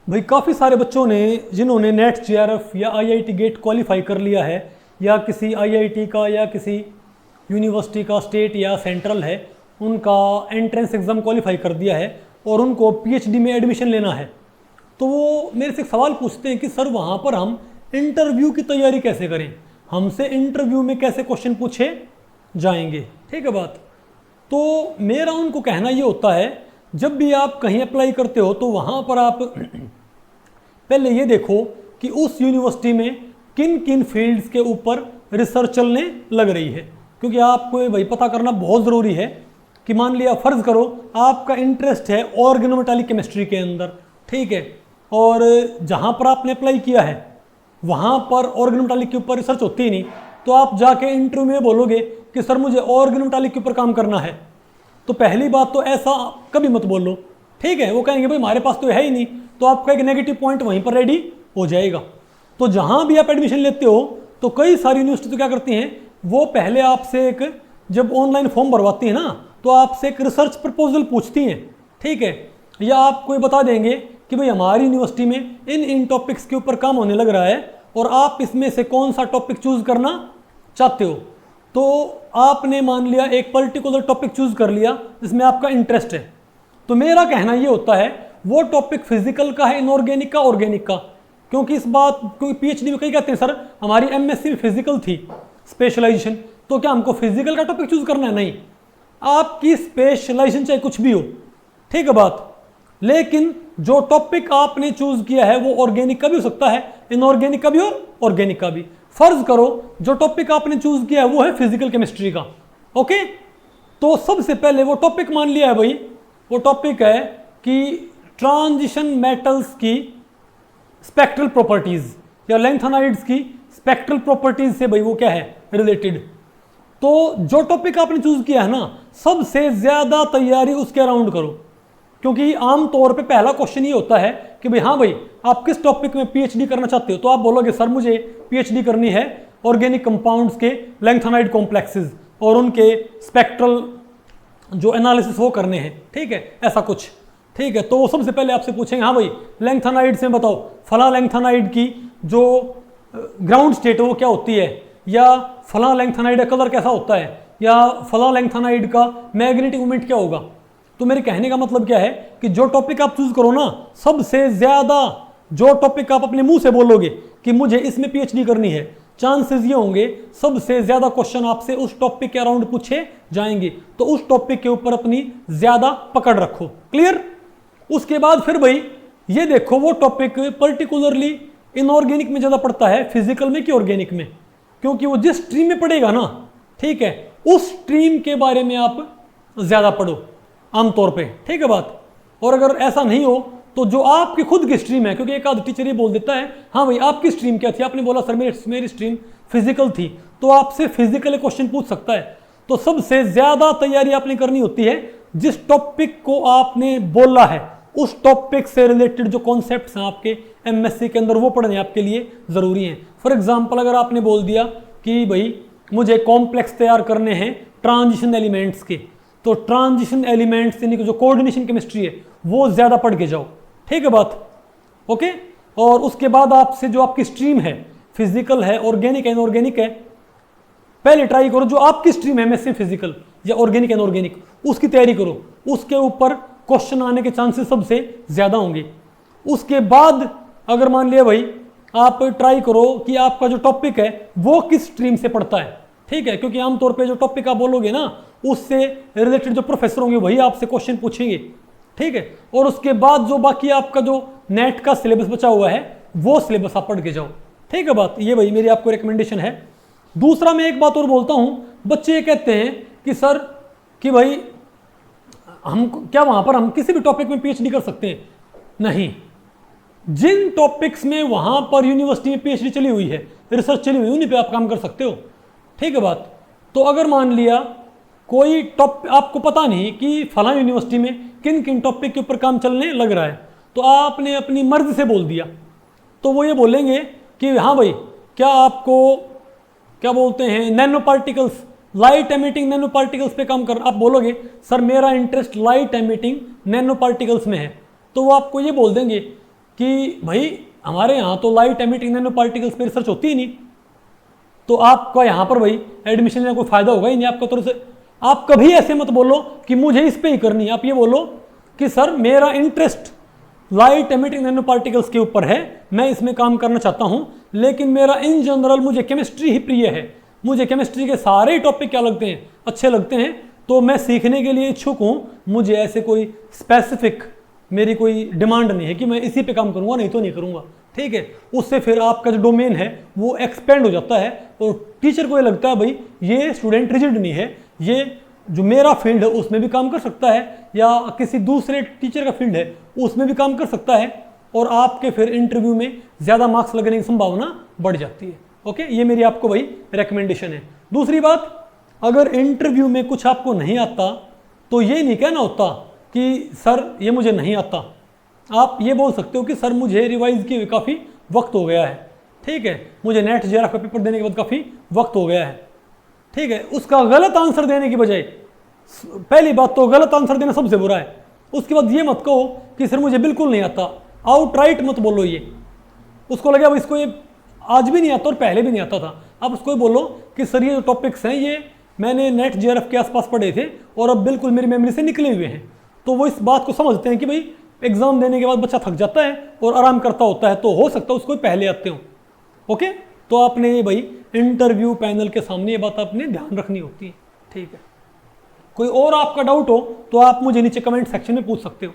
भाई काफ़ी सारे बच्चों ने जिन्होंने नेट जेआरएफ या आईआईटी गेट क्वालिफाई कर लिया है या किसी आईआईटी का या किसी यूनिवर्सिटी का स्टेट या सेंट्रल है उनका एंट्रेंस एग्ज़ाम क्वालिफाई कर दिया है और उनको पीएचडी में एडमिशन लेना है, तो वो मेरे से एक सवाल पूछते हैं कि सर वहाँ पर हम इंटरव्यू की तैयारी कैसे करें, हमसे इंटरव्यू में कैसे क्वेश्चन पूछे जाएंगे। ठीक है बात। तो मेरा उनको कहना ये होता है जब भी आप कहीं अप्लाई करते हो तो वहाँ पर आप पहले ये देखो कि उस यूनिवर्सिटी में किन किन फील्ड्स के ऊपर रिसर्च चलने लग रही है, क्योंकि आपको भाई पता करना बहुत ज़रूरी है कि मान लिया फ़र्ज़ करो आपका इंटरेस्ट है ऑर्गेनोमेटालिक केमिस्ट्री के अंदर, ठीक है, और जहाँ पर आपने अप्लाई किया है वहाँ पर ऑर्गेनोमेटालिक के ऊपर रिसर्च होती ही नहीं, तो आप जाके इंटरव्यू में बोलोगे कि सर मुझे ऑर्गेनोमेटालिक के ऊपर काम करना है, तो पहली बात तो ऐसा कभी मत बोलो। ठीक है, वो कहेंगे भाई हमारे पास तो है ही नहीं, तो आपका एक नेगेटिव पॉइंट वहीं पर रेडी हो जाएगा। तो जहाँ भी आप एडमिशन लेते हो तो कई सारी यूनिवर्सिटी तो क्या करती हैं, वो पहले आपसे एक जब ऑनलाइन फॉर्म भरवाती है ना तो आपसे एक रिसर्च प्रपोजल पूछती हैं, ठीक है, या आपको ये बता देंगे कि भाई हमारी यूनिवर्सिटी में इन टॉपिक्स के ऊपर काम होने लग रहा है और आप इसमें से कौन सा टॉपिक चूज़ करना चाहते हो। तो आपने मान लिया एक पर्टिकुलर टॉपिक चूज़ कर लिया जिसमें आपका इंटरेस्ट है, तो मेरा कहना ये होता है वो टॉपिक फिजिकल का है, इनऑर्गेनिक का, ऑर्गेनिक का, क्योंकि इस बात क्योंकि पीएचडी में कई कहते हैं सर हमारी एमएससी में फिजिकल थी स्पेशलाइजेशन, तो क्या हमको फिजिकल का टॉपिक चूज़ करना है? नहीं, आपकी स्पेशलाइजेशन चाहे कुछ भी हो, ठीक है बात, लेकिन जो टॉपिक आपने चूज़ किया है वो ऑर्गेनिक का भी हो सकता है, इनऑर्गेनिक का भी और ऑर्गेनिक का भी। फर्ज करो जो टॉपिक आपने चूज किया है वो है फिजिकल केमिस्ट्री का, ओके, तो सबसे पहले वो टॉपिक मान लिया है भाई, वो टॉपिक है कि ट्रांजिशन मेटल्स की स्पेक्ट्रल प्रॉपर्टीज या लैंथेनाइड्स की स्पेक्ट्रल प्रॉपर्टीज से भाई वो क्या है रिलेटेड। तो जो टॉपिक आपने चूज किया है ना सबसे ज्यादा तैयारी उसके अराउंड करो, क्योंकि आमतौर पे पहला क्वेश्चन ये होता है कि भाई हाँ भाई आप किस टॉपिक में पीएचडी करना चाहते हो, तो आप बोलोगे सर मुझे पीएचडी करनी है ऑर्गेनिक कंपाउंड्स के लैंथेनाइड कॉम्प्लेक्सेस और उनके स्पेक्ट्रल जो एनालिसिस वो करने हैं, ठीक है, ऐसा कुछ, ठीक है। तो वो सबसे पहले आपसे पूछेंगे हाँ भाई लैंथेनाइड से बताओ फला लैंथेनाइड की जो ग्राउंड स्टेट है वो क्या होती है, या फला लैंथेनाइड का कलर कैसा होता है, या फला लैंथेनाइड का मैग्नेटिक मोमेंट क्या होगा। तो मेरे कहने का मतलब क्या है कि जो टॉपिक आप चूज करो ना सबसे ज्यादा जो टॉपिक आप अपने मुंह से बोलोगे कि मुझे इसमें पीएचडी करनी है, चांसेस ये होंगे सबसे ज्यादा क्वेश्चन आपसे उस टॉपिक के अराउंड पूछे जाएंगे, तो उस टॉपिक के ऊपर अपनी ज्यादा पकड़ रखो, क्लियर। उसके बाद फिर भाई ये देखो वो टॉपिक पर्टिकुलरली इनऑर्गेनिक में ज्यादा पड़ता है फिजिकल में कि ऑर्गेनिक में, क्योंकि वो जिस स्ट्रीम में पड़ेगा ना, ठीक है, उस स्ट्रीम के बारे में आप ज्यादा पढ़ो आमतौर पे, ठीक है बात। और अगर ऐसा नहीं हो तो जो आपकी खुद की स्ट्रीम है, क्योंकि एक आध टीचर ये बोल देता है हाँ भाई आपकी स्ट्रीम क्या थी, आपने बोला सर मेरी स्ट्रीम फिजिकल थी, तो आपसे फिजिकल क्वेश्चन पूछ सकता है। तो सबसे ज्यादा तैयारी आपने करनी होती है जिस टॉपिक को आपने बोला है उस टॉपिक से रिलेटेड जो कॉन्सेप्ट्स हैं आपके एमएससी के अंदर वो पढ़ने आपके लिए जरूरी हैं। फॉर एग्जाम्पल अगर आपने बोल दिया कि भाई मुझे कॉम्प्लेक्स तैयार करने हैं ट्रांजिशन एलिमेंट्स के, तो ट्रांजिशन एलिमेंट्स यानी कि जो कोऑर्डिनेशन केमिस्ट्री है वो ज्यादा पढ़ के जाओ, ठीक है बात, ओके। और उसके बाद आपसे जो आपकी स्ट्रीम है फिजिकल है, ऑर्गेनिक है, इनऑर्गेनिक है, पहले ट्राई करो जो आपकी स्ट्रीम है एमएससी फिजिकल या ऑर्गेनिक इनऑर्गेनिक उसकी तैयारी करो, उसके ऊपर क्वेश्चन आने के चांसेस सबसे ज्यादा होंगे। उसके बाद अगर मान लिया भाई आप ट्राई करो कि आपका जो टॉपिक है वो किस स्ट्रीम से पढ़ता है, ठीक है, क्योंकि आमतौर पे जो टॉपिक आप बोलोगे ना उससे रिलेटेड जो प्रोफेसर होंगे वही आपसे क्वेश्चन पूछेंगे, ठीक है। और उसके बाद जो बाकी आपका जो नेट का सिलेबस बचा हुआ है वो सिलेबस आप पढ़ के जाओ, ठीक है बात। ये भाई मेरी आपको रिकमेंडेशन है। दूसरा मैं एक बात और बोलता हूं, बच्चे ये कहते हैं कि सर कि भाई हम क्या वहां पर हम किसी भी टॉपिक में पीएचडी कर सकते हैं? नहीं, जिन टॉपिक्स में वहां पर यूनिवर्सिटी में पीएचडी चली हुई है, रिसर्च चली हुई, उन्हीं पे आप काम कर सकते हो, ठीक है बात। तो अगर मान लिया कोई टॉपिक आपको पता नहीं कि फला यूनिवर्सिटी में किन किन टॉपिक के ऊपर काम चलने लग रहा है, तो आपने अपनी मर्जी से बोल दिया, तो वो ये बोलेंगे कि हाँ भाई क्या आपको क्या बोलते हैं nano particles, light emitting nano particles पे काम कर, आप बोलोगे सर मेरा interest light emitting nano particles में है, तो वो आपको ये बोल देंगे कि भाई हमारे यहाँ तो लाइट एमिटिंग नैनो पार्टिकल्स पे रिसर्च होती ही नहीं, तो आपका यहाँ पर भाई एडमिशन में कोई फायदा होगा ही नहीं आपका तरफ से। आप कभी ऐसे मत बोलो कि मुझे इस पे ही करनी है, आप ये बोलो कि सर मेरा interest light emitting nano particles के ऊपर है, मैं इसमें काम करना चाहता हूँ, लेकिन मेरा इन जनरल मुझे केमिस्ट्री ही प्रिय है, मुझे केमिस्ट्री के सारे टॉपिक क्या लगते हैं, अच्छे लगते हैं, तो मैं सीखने के लिए इच्छुक हूँ, मुझे ऐसे कोई स्पेसिफिक मेरी कोई डिमांड नहीं है कि मैं इसी पे काम करूँगा नहीं तो नहीं करूँगा, ठीक है। उससे फिर आपका जो डोमेन है वो एक्सपेंड हो जाता है और टीचर को ये लगता है भाई ये स्टूडेंट रिजिड नहीं है, ये जो मेरा फील्ड है उसमें भी काम कर सकता है या किसी दूसरे टीचर का फील्ड है उसमें भी काम कर सकता है, और आपके फिर इंटरव्यू में ज़्यादा मार्क्स लगने की संभावना बढ़ जाती है। ओके, ये मेरी आपको भाई रिकमेंडेशन है। दूसरी बात, अगर इंटरव्यू में कुछ आपको नहीं आता तो ये नहीं कहना होता कि सर ये मुझे नहीं आता, आप ये बोल सकते हो कि सर मुझे रिवाइज किए हुए काफ़ी वक्त हो गया है, ठीक है, मुझे नेट जेआरएफ का पेपर देने के बाद काफ़ी वक्त हो गया है, ठीक है। उसका गलत आंसर देने की बजाय, पहली बात तो गलत आंसर देना सबसे बुरा है, उसके बाद ये मत कहो कि सर मुझे बिल्कुल नहीं आता, आउटराइट मत बोलो ये, उसको लगे अब इसको ये आज भी नहीं आता और पहले भी नहीं आता था, आप उसको बोलो कि सर ये जो टॉपिक्स हैं ये मैंने नेट जेआरएफ के आसपास पढ़े थे और अब बिल्कुल मेरी मेमोरी से निकले हुए हैं, तो वो इस बात को समझते हैं कि भाई एग्जाम देने के बाद बच्चा थक जाता है और आराम करता होता है, तो हो सकता है उसको पहले आते हो। ओके, तो आपने ये भाई इंटरव्यू पैनल के सामने ये बात आपने ध्यान रखनी होती है, ठीक है। कोई और आपका डाउट हो तो आप मुझे नीचे कमेंट सेक्शन में पूछ सकते हो।